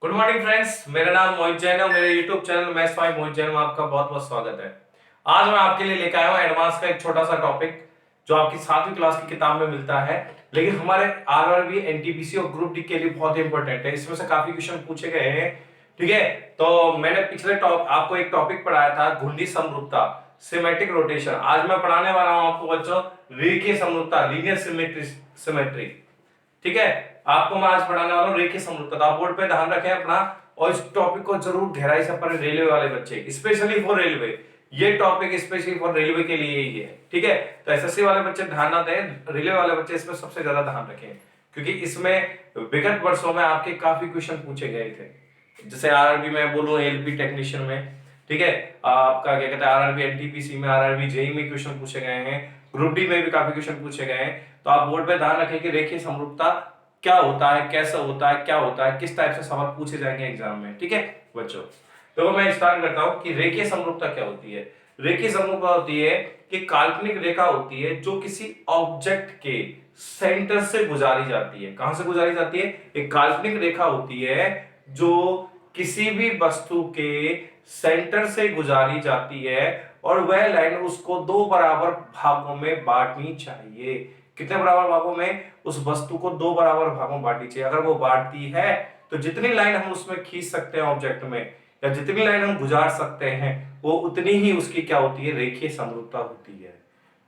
Good morning friends, मेरा नाम मोहित जैन है और मेरे यूट्यूब चैनल मैथ्स बाय मोहित जैन में आपका बहुत बहुत स्वागत है। आज मैं आपके लिए लेकर आया हूं एडवांस का एक छोटा सा टॉपिक जो आपकी 7वीं क्लास की किताब में मिलता है, लेकिन हमारे आरआरबी, एनटीपीसी और ग्रुप डी के लिए बहुत इंपॉर्टेंट है। इसमें से काफी क्वेश्चन पूछे गए हैं। ठीक है, तो मैंने पिछले आपको एक टॉपिक पढ़ाया था, घुंडी समरूपता, सिमेट्रिक रोटेशन। आज मैं पढ़ाने वाला हूं आपको बच्चों रेखीय समरूपता, लीनियर सिमेट्री। ठीक है, आपको मैं आज पढ़ाने वाला हूँ रेखीय समरूपता। तो आप बोर्ड पे ध्यान रखें अपना, और इस टॉपिक को जरूर गहराई से पढ़ें। रेलवे वाले बच्चे, स्पेशली फॉर रेलवे, ये टॉपिक स्पेशली फॉर रेलवे के लिए ही है। ठीक है, तो एसएससी वाले बच्चे ध्यान ना दें, रेलवे वाले बच्चे इसमें सबसे ज्यादा ध्यान रखें, क्योंकि इसमें विगत वर्षों में आपके काफी क्वेश्चन पूछे गए थे। जैसे आरआरबी में बोलूं, एलपी टेक्नीशियन में, ठीक है, आपका क्या कहते हैं आरआरबी एनटीपीसी में, आरआरबी जेई में क्वेश्चन पूछे गए हैं, ग्रुप डी में भी काफी क्वेश्चन पूछे गए हैं। तो आप बोर्ड पे ध्यान रखें कि रेखीय समरूपता क्या होता है, कैसा होता है, क्या होता है, किस टाइप से सवाल पूछे जाएंगे एग्जाम में। ठीक है बच्चों, तो मैं स्टार्ट करता हूं कि रेखीय समरूपता क्या होती है। रेखीय समरूपता होती है कि काल्पनिक रेखा होती है जो किसी ऑब्जेक्ट के सेंटर से गुजारी जाती है। कहां से गुजारी जाती है? एक काल्पनिक रेखा होती है जो किसी भी वस्तु के सेंटर से गुजारी जाती है, और वह लाइन उसको दो बराबर भागों में बांटनी चाहिए। कितने बराबर भागों में? उस वस्तु को दो बराबर भागों में बांटनी चाहिए। अगर वो बांटती है तो जितनी लाइन हम उसमें खींच सकते हैं ऑब्जेक्ट में, या जितनी लाइन हम गुजार सकते हैं, वो उतनी ही उसकी क्या होती है? रेखीय समरूपता होती है।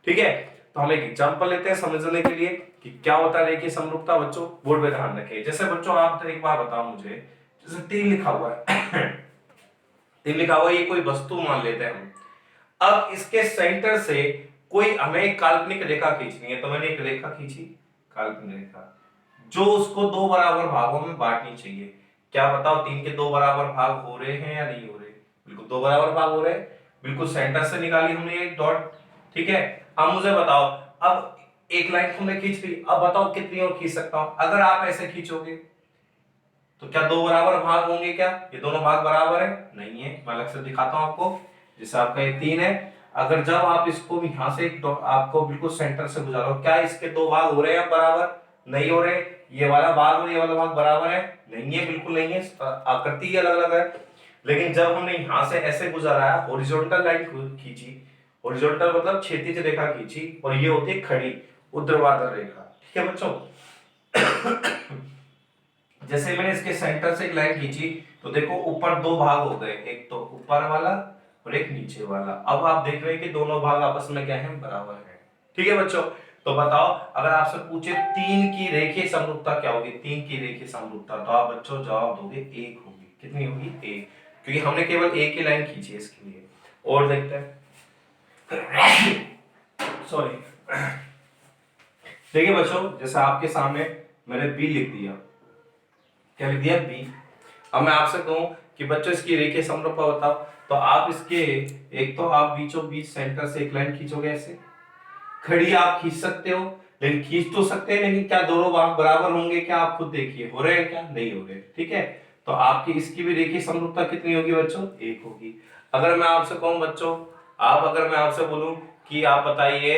ठीक है, तो हम एक एग्जांपल लेते हैं समझने के लिए कि क्या होता है रेखीय समरूपता। बच्चों बोर्ड पे ध्यान रखें। जैसे बच्चों आप एक बार बताओ मुझे, जैसे 3 लिखा हुआ है 3 लिखा हुआ है, ये कोई वस्तु मान लेते हैं हम। अब इसके सेंटर से कोई हमें एक काल्पनिक रेखा खींचनी है, तो मैंने एक रेखा खींची, काल्पनिक रेखा, जो उसको दो बराबर भागों में बांटनी चाहिए। क्या बताओ 3 के दो बराबर भाग हो रहे हैं या नहीं हो रहे? बिल्कुल दो बराबर भाग हो रहे हैं। बिल्कुल सेंटर से निकाली हमने एक डॉट। ठीक है, अब मुझे बताओ, अब एक लाइन हमने खींच ली, अब बताओ कितनी और खींच सकता हूं? अगर आप ऐसे खींचोगे तो क्या दो बराबर भाग होंगे? क्या ये दोनों भाग बराबर है? नहीं है। मैं अलग से दिखाता हूं आपको। जैसे आपका ये 3 है, अगर जब आप इसको यहां से आपको बिल्कुल सेंटर से गुजारो, क्या इसके दो भाग हो रहे हैं बराबर? नहीं हो रहे। ये वाला भाग और ये वाला भाग बराबर है? नहीं है, बिल्कुल नहीं है। आकृति ही अलग अलग है। लेकिन जब हमने यहां से ऐसे गुजारा, हॉरिजॉन्टल लाइन खींची, हॉरिजॉन्टल मतलब क्षैतिज रेखा खींची, और ये होती है खड़ी ऊर्ध्वाधर रेखा। ठीक है बच्चों, जैसे मैंने इसके सेंटर से एक लाइन खींची, तो देखो ऊपर दो भाग हो गए, एक तो ऊपर वाला और एक नीचे वाला। अब आप देख रहे हैं कि दोनों भाग आपस में क्या है? बराबर है। ठीक है बच्चों, तो बताओ अगर आपसे पूछे 3 की रेखीय समरूपता क्या होगी? 3 की रेखीय समरूपता, तो आप बच्चों जवाब दोगे 1 होगी। कितनी होगी? 1, क्योंकि हमने केवल एक ही लाइन खींची है इसके लिए। और देखते हैं सॉरी देखिए बच्चों, जैसे आपके सामने मैंने बी लिख दिया। क्या लिख दिया? बी। अब मैं आपसे कहूं कि बच्चों इसकी रेखीय समरूपता बताओ, तो आप इसके, एक तो आप बीचों बीच सेंटर से एक लाइन खींचोगे ऐसे, खड़ी आप खींच सकते हो, लेकिन खींच तो सकते हैं, लेकिन क्या दोनों भाग बराबर होंगे? क्या आप खुद देखिए, हो रहे हैं क्या? नहीं हो रहे। ठीक है, तो आपकी इसकी भी रेखीय समरूपता कितनी होगी बच्चों? 1 होगी। अगर मैं आपसे कहूं बच्चों, अगर मैं आपसे बोलूं कि आप बताइए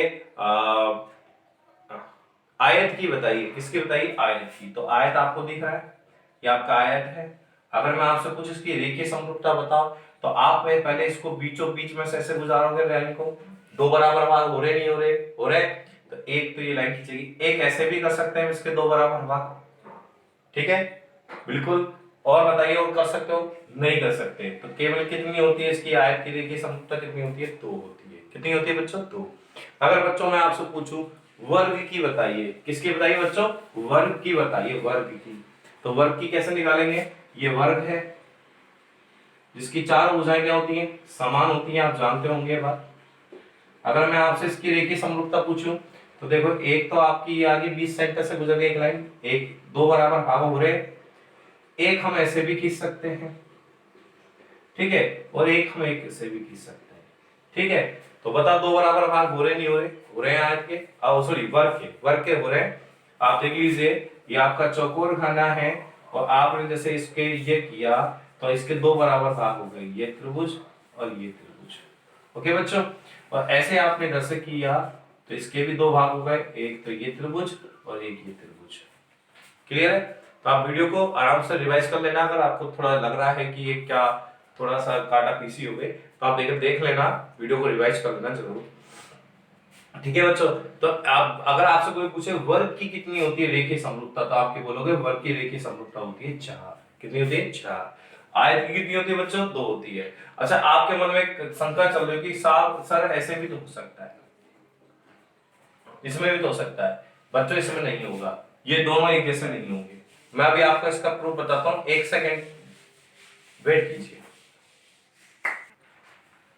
आयत की बताइए, किसकी बताइए? आयत की। तो आयत आपको दिख रहा है, ये आपका आयत है। अगर मैं आपसे कुछ इसकी रेखीय समरूपता बताओ, तो आप पहले इसको बीचों बीच में से ऐसे गुजारोगे लाइन को, दो बराबर भाग हो रहे नहीं हो रहे? हो रहे। तो एक तो ये लाइन खींचेगी, एक ऐसे भी कर सकते हैं इसके दो बराबर भाग। ठीक है, बिल्कुल। और बताइए, और कर सकते हो? नहीं कर सकते। तो केवल कितनी होती है इसकी आयत की रेखीय समरूपता? कितनी होती है? 2 होती है। कितनी होती है बच्चों? 2। अगर बच्चों मैं आपसे पूछूं वर्ग की बताइए, किसकी बताइए बच्चों? वर्ग की बताइए, वर्ग की। तो वर्ग की कैसे निकालेंगे? ये वर्ग है जिसकी चार भुजाएं क्या होती हैं? समान होती हैं, आप जानते होंगे ये बात। अगर मैं आपसे इसकी रेखीय समरूपता पूछूं, तो देखो एक तो आपकी ये आगे 20 सेंटर से गुजर गई एक लाइन, एक दो बराबर भाग हो रहे, एक हम ऐसे भी खींच सकते हैं, ठीक है, और एक हम एक ऐसे भी खींच सकते हैं। ठीक है, तो बता दो बराबर भाग हो रहे नहीं हो रहे? हो रहे हैं आज के, सॉरी वर्ग के हो रहे हैं। आप देख लीजिए, ये आपका चौकोर खाना है, और आपने जैसे इसके ये किया, तो इसके दो बराबर भाग हो गए, ये त्रिभुज और ये त्रिभुज। ओके बच्चों, और ऐसे आपने इधर से किया, तो इसके भी दो भाग हो गए, एक तो ये त्रिभुज और एक ये त्रिभुज। क्लियर है? तो आप वीडियो को आराम से रिवाइज कर लेना। अगर आपको थोड़ा लग रहा है कि ये क्या थोड़ा सा काटा पीसी हो गए तो आप देख लेना, वीडियो को रिवाइज कर लेना जरूर। ठीक है बच्चों, तो आप अगर आपसे कोई पूछे वर्ग की कितनी होती है रेखीय समरूपता, तो आप बोलोगे वर्ग की रेखीय समरूपता होती है 4। कितनी होती है? 4। आयत की कितनी होती है बच्चों? 2 होती है। अच्छा, आपके मन में एक शंका चल रही है कि सर ऐसे भी तो हो सकता है, इसमें भी तो हो सकता है। बच्चों इसमें नहीं होगा, ये दोनों एक जैसे नहीं होंगे। मैं अभी आपको इसका प्रूफ बताता हूं, एक सेकेंड वेट कीजिए।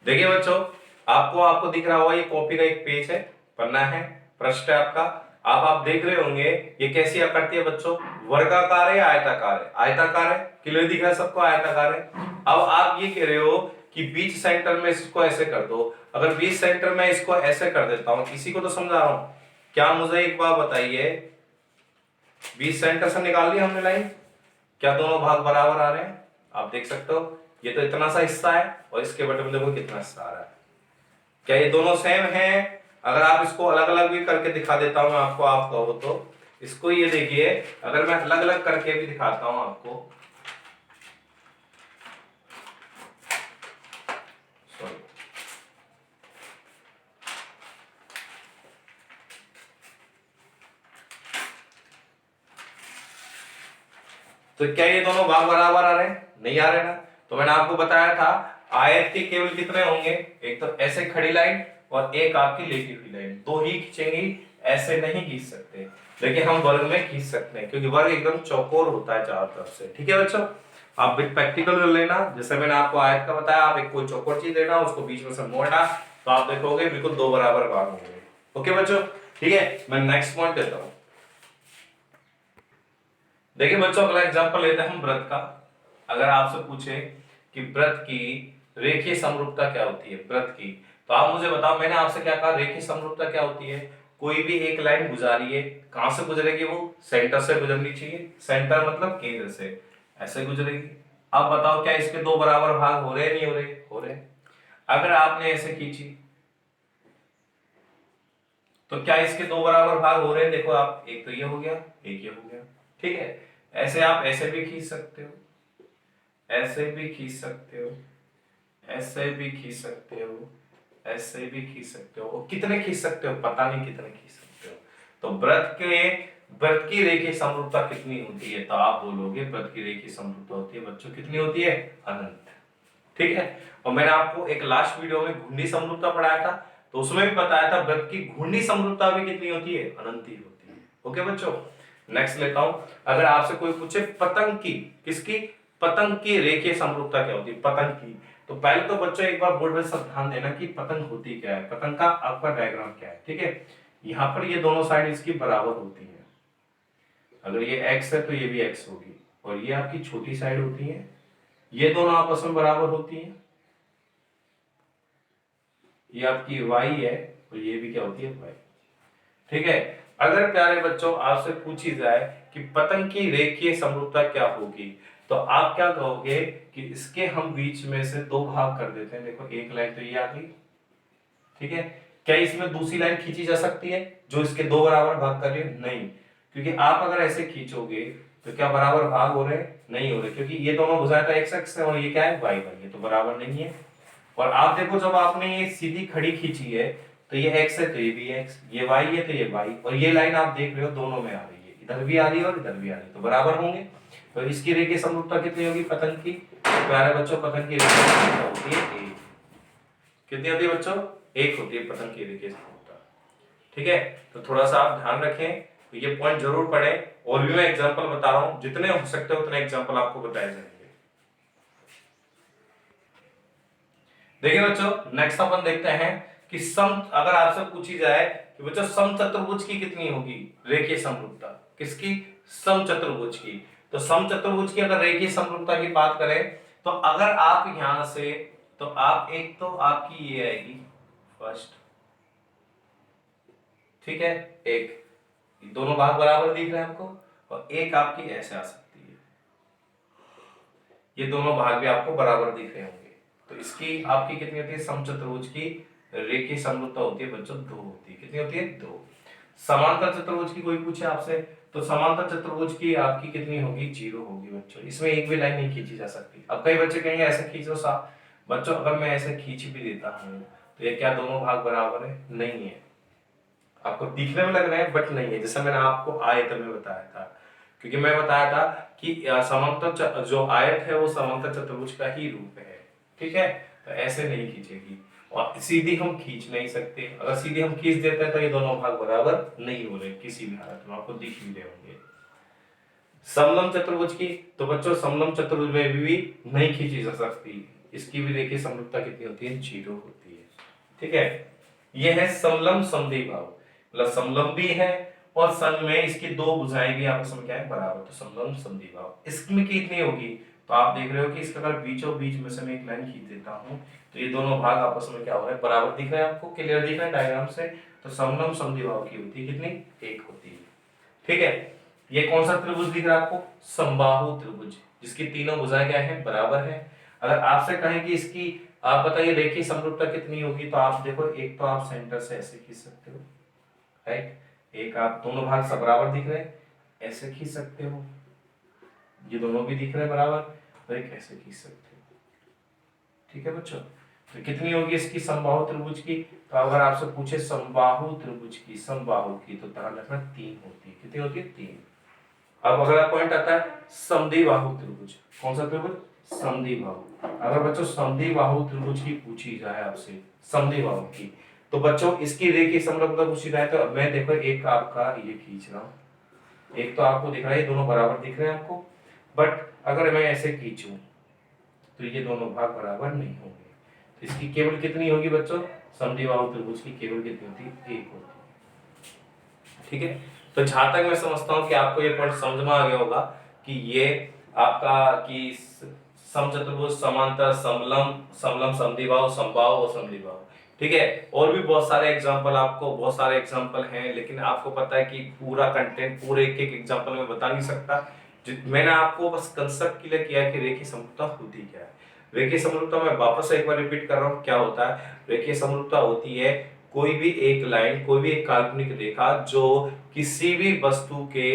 देखिए बच्चों, आपको दिख रहा होगा ये कॉपी का एक पेज है, पन्ना है, पृष्ठ है आपका। आप देख रहे होंगे ये कैसी आकृति है बच्चों? वर्गाकार है या आयताकार है? आयताकार है। क्लियर दिख रहा है सबको? आयताकार है। अब आप ये कह रहे हो कि बीच सेंटर में इसको ऐसे कर दो। अगर बीच सेंटर में इसको ऐसे कर देता हूं, इसी को तो समझा रहा हूं, क्या मुझे एक बात बताइए, बीच सेंटर से निकाल ली हमने लाइन, क्या दोनों भाग बराबर आ रहे हैं? आप देख सकते हो ये तो इतना सा हिस्सा है और इसके बटे में देखो कितना हिस्सा आ रहा है। क्या ये दोनों सेम है? अगर आप इसको अलग अलग भी करके दिखा देता हूं मैं आपको, आप कहो तो इसको ये देखिए, अगर मैं अलग अलग करके भी दिखाता हूं आपको, सॉरी, तो क्या ये दोनों भाग बराबर आ रहे हैं? नहीं आ रहे ना। तो मैंने आपको बताया था आयत के केवल कितने होंगे, एक तो ऐसे खड़ी लाइन और एक आपकी लेटी हुई लाइन, दो ही खींचेंगी, ऐसे नहीं खींच सकते। लेकिन हम वर्ग में खींच सकते हैं क्योंकि वर्ग एकदम चौकोर होता है चारों तरफ से। ठीक है बच्चों, आप बिट प्रैक्टिकल कर लेना। जैसे मैंने आपको आयत का बताया, आप एक कोई चौकोर चीज लेना, उसको बीच में से मोड़ना, तो आप देखोगे बिल्कुल दो बराबर भाग होंगे। ओके बच्चों, ठीक है, मैं नेक्स्ट पॉइंट देता हूं। देखिए बच्चों, अगला एग्जांपल लेते हैं हम व्रत का। अगर आपसे पूछे कि व्रत की रेखीय समरूपता क्या होती है, व्रत की, तो आप मुझे बताओ। मैंने आपसे क्या कहा, रेखीय समरूपता क्या होती है? कोई भी एक लाइन गुजारी है, कहां से गुजरेगी? वो सेंटर से गुजरनी चाहिए। सेंटर मतलब केंद्र से, ऐसे गुजरेगी। अब बताओ क्या इसके दो बराबर भाग हो रहे हैं? नहीं हो रहे? हो रहे। अगर आपने ऐसे खींची तो क्या इसके दो बराबर भाग हो रहे हैं? देखो आप, एक तो ये हो गया, एक ये हो गया। ठीक है, ऐसे आप ऐसे भी खींच सकते हो, ऐसे भी खींच सकते हो, ऐसे भी खींच सकते हो, ऐसे भी खींच सकते हो। कितने खींच सकते हो? पता नहीं कितने खींच सकते हो। तो व्रत की रेखीय समरूपता कितनी होती है? तो आप बोलोगे व्रत की रेखीय समरूपता होती है बच्चों, कितनी होती है? अनंत। ठीक है, और मैंने आपको एक लास्ट वीडियो में घूर्णी समरूपता पढ़ाया था, तो उसमें भी बताया था व्रत की घूर्णी समरूपता भी कितनी होती है? अनंत ही होती है। ओके बच्चों, नेक्स्ट लेता हूं। अगर आपसे कोई पूछे पतंग की, किसकी? पतंग की रेखीय समरूपता क्या होती है? पतंग की। तो पहले तो बच्चों एक बार बोर्ड में सब ध्यान देना कि पतंग होती क्या है, पतंग का आपका डायग्राम क्या है। ठीक है, यहाँ पर ये दोनों साइड इसकी बराबर होती है। अगर ये एक्स है तो ये भी एक्स होगी, और ये आपकी छोटी साइड होती है, ये दोनों आपस में बराबर होती है। ये आपकी वाई है और ये भी क्या होती है? वाई। ठीक है, अगर प्यारे बच्चों आपसे पूछी जाए कि पतंग की रेखीय समरूपता क्या होगी, तो आप क्या कहोगे कि इसके हम बीच में से दो भाग कर देते हैं। देखो एक लाइन तो ये आ गई। ठीक है, क्या इसमें दूसरी लाइन खींची जा सकती है जो इसके दो बराबर भाग कर रही है? नहीं, क्योंकि आप अगर ऐसे खींचोगे तो क्या बराबर भाग हो रहे? नहीं हो रहे, क्योंकि ये दोनों भुजाएं तो एक्स एक्स है और ये क्या है? वाई वाई, ये तो बराबर नहीं है। और आप देखो जब आपने ये सीधी खड़ी खींची है तो ये x है तो ये भी x, ये y है तो ये y, और ये लाइन आप देख रहे हो दोनों में आ रही है, इधर भी आ रही है और इधर भी आ रही है, तो बराबर होंगे। तो इसकी रेखीय समरूपता कितनी होगी पतंग की? तो प्यारे बच्चों, पतंग की रेखीय समरूपता होती है 1। कितनी होती है बच्चों? 1 होती है पतंग की रेखीय समरूपता। ठीक है, तो थोड़ा सा आप ध्यान रखें, तो ये पॉइंट जरूर पढ़ें। और भी मैं एग्जाम्पल बता रहा हूं, जितने हो सकते हो उतने एग्जाम्पल आपको बताए जाएंगे। देखिए बच्चों, नेक्स्ट अपन देखते हैं कि अगर आपसे पूछी जाए कि बच्चों समचतुर्भुज की कितनी होगी रेखीय समरूपता? किसकी? समचतुर्भुज की। तो समचतुर्भुज की अगर रेखीय समरूपता की बात करें, तो अगर आप यहां से, तो आप एक तो आपकी ये आएगी फर्स्ट, ठीक है, एक, दोनों भाग बराबर दिख रहे हैं आपको, और एक आपकी ऐसे आ सकती है, ये दोनों भाग भी आपको बराबर दिख रहे होंगे। तो इसकी आपकी कितनी होती है? समचतुर्भुज की रेखीय समरूपता होती है बच्चों 2 होती है। कितनी होती है? 2। समांतर चतुर्भुज की कोई पूछे आपसे, तो समांतर चतुर्भुज की आपकी कितनी होगी, 0 होगी बच्चों। इसमें एक भी लाइन नहीं खींची जा सकती। अब कई बच्चे कहेंगे ऐसे खींचो सा, बच्चों अगर मैं ऐसे खींच भी देता हूँ तो ये क्या दोनों भाग बराबर है? नहीं है। आपको दिखने में लग रहा है बट नहीं है। जैसे मैंने आपको आयत में बताया था, क्योंकि मैं बताया था कि समांतर जो आयत है वो समांतर चतुर्भुज का ही रूप है, ठीक है। तो ऐसे नहीं खींचेगी, और सीधी हम खींच नहीं सकते। अगर सीधी हम खींच देते हैं तो ये दोनों भाग बराबर नहीं हो रहे किसी भी हालत में, आपको दिख भी रहे होंगे। समलम चतुर्भुज की, तो बच्चों समलम चतुर्भुज में भी नहीं खींची जा सकती। इसकी भी देखिए समरूपता कितनी होती है, 0 होती है, ठीक है। यह है समलम समद्विबाहु, मतलब समलम भी है और सन में इसकी दो भुजाएं भी आपस में क्या है, बराबर। तो समलम समद्विबाहु इसमें कितनी होगी, तो आप देख रहे हो कि इसका अगर बीचों बीच में से मैं एक लाइन खींच देता हूं तो ये दोनों भाग आपस में क्या हो रहा है, बराबर दिख रहा है। आपको क्लियर दिख रहा है डायग्राम से। तो समलम समद्विबाहु की होती है कितनी, 1 होती है, ठीक है। ये कौन सा त्रिभुज दिख रहा है आपको, समबाहु त्रिभुज, जिसकी तीनों भुजाएं क्या है, बराबर है। अगर आपसे कहें कि इसकी आप बताइए रेखीय समरूपता कितनी होगी, तो आप देखो एक तो आप सेंटर से ऐसे खींच सकते हो, राइट। एक आप दोनों भाग सब बराबर दिख रहे हैं, ऐसे खींच सकते हो, ये दोनों भी दिख रहे हैं बराबर, और एक ऐसे खींच सकते हो, ठीक है बच्चों। तो कितनी होगी इसकी समबाहु त्रिभुज की, तो अगर आपसे पूछे समबाहु त्रिभुज की, समबाहु की, तो ध्यान रखना 3 होती है। कितनी होती है, 3। अब अगला पॉइंट आता है समद्विबाहु त्रिभुज। कौन सा त्रिभुज, समद्विबाहु। अगर बच्चों समद्विबाहु त्रिभुज की पूछी जाए आपसे, समद्विबाहु की, तो बच्चों इसकी रेखीय समरूपता पूछी जाए तो मैं देखो एक आपका ये खींच रहा हूं, एक तो आपको दिख रहा है ये दोनों बराबर दिख रहे हैं आपको, बट अगर मैं ऐसे खींचूं तो ये दोनों भाग बराबर नहीं होंगे। तो इसकी केवल कितनी होगी बच्चों, समद्विबाहु त्रिभुज की केवल कितनी होती है, 1 होती है, ठीक है। तो जहां तक मैं समझता हूं कि आपको ये पॉइंट समझ में आ गया होगा कि ये आपका कि समचतुर्भुज, समांतर, समलम, समलम समद्विबाहु, समबाहु और समद्विबाहु, ठीक है। और भी बहुत सारे एग्जांपल, आपको बहुत सारे एग्जांपल हैं, लेकिन आपको पता है कि पूरा कंटेंट पूरे एक एक एग्जांपल में बता नहीं सकता। मैंने आपको बस कंसेप्ट क्लियर किया कि रेखीय समरूपता होती क्या है। रेखीय समरूपता मैं वापस एक बार रिपीट कर रहा हूँ, क्या होता है। रेखीय समरूपता होती है कोई भी एक लाइन, कोई भी एक काल्पनिक रेखा जो किसी भी वस्तु के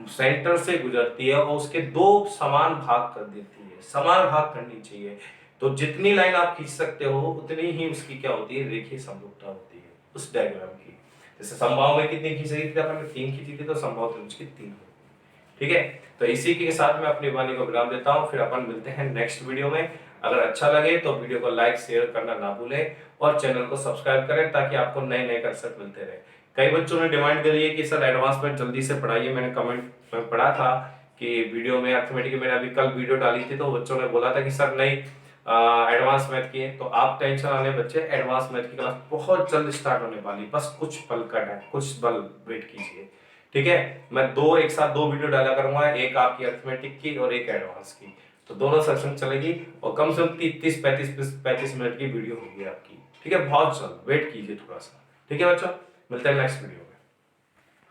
सेंटर से गुजरती है और उसके दो समान भाग कर देती है, समान भाग करनी चाहिए। तो जितनी लाइन आप खींच सकते हो उतनी ही उसकी क्या होती है, रेखीय समरूपता होती है उस डायग्राम की। जैसे समबाहु में कितनी खींची थी आपने, 3 खींची थी, तो समबाहु त्रिभुज की 3 होगी, ठीक है। तो इसी के साथ मैं अपनी वाणी को विराम देता हूं, फिर अपन मिलते हैं नेक्स्ट वीडियो में। अगर अच्छा लगे तो वीडियो को लाइक शेयर करना ना भूलें और चैनल को सब्सक्राइब करें ताकि आपको नए नए कंसेप्ट मिलते रहे। कई बच्चों ने डिमांड करी है कि सर एडवांस मैथ जल्दी से पढ़ाइए। मैंने कमेंट में पढ़ा था कि वीडियो में अर्थमेटिक, मैंने अभी कल वीडियो डाली थी तो बच्चों ने बोला था कि सर नहीं एडवांस मैथ की है। तो आप टेंशन आने बच्चे, एडवांस मैथ की क्लास बहुत जल्द स्टार्ट होने वाली, बस कुछ पल का टाइम, कुछ पल वेट कीजिए, ठीक है। मैं एक साथ दो वीडियो डाला करूंगा, एक आपकी अर्थमेटिक की और एक एडवांस की, तो दोनों सेक्शन चलेगी और कम से कम 30-35 मिनट की वीडियो होगी आपकी, ठीक है। बहुत जल्द वेट कीजिए थोड़ा सा, ठीक है बच्चों। मिलते हैं नेक्स्ट वीडियो में।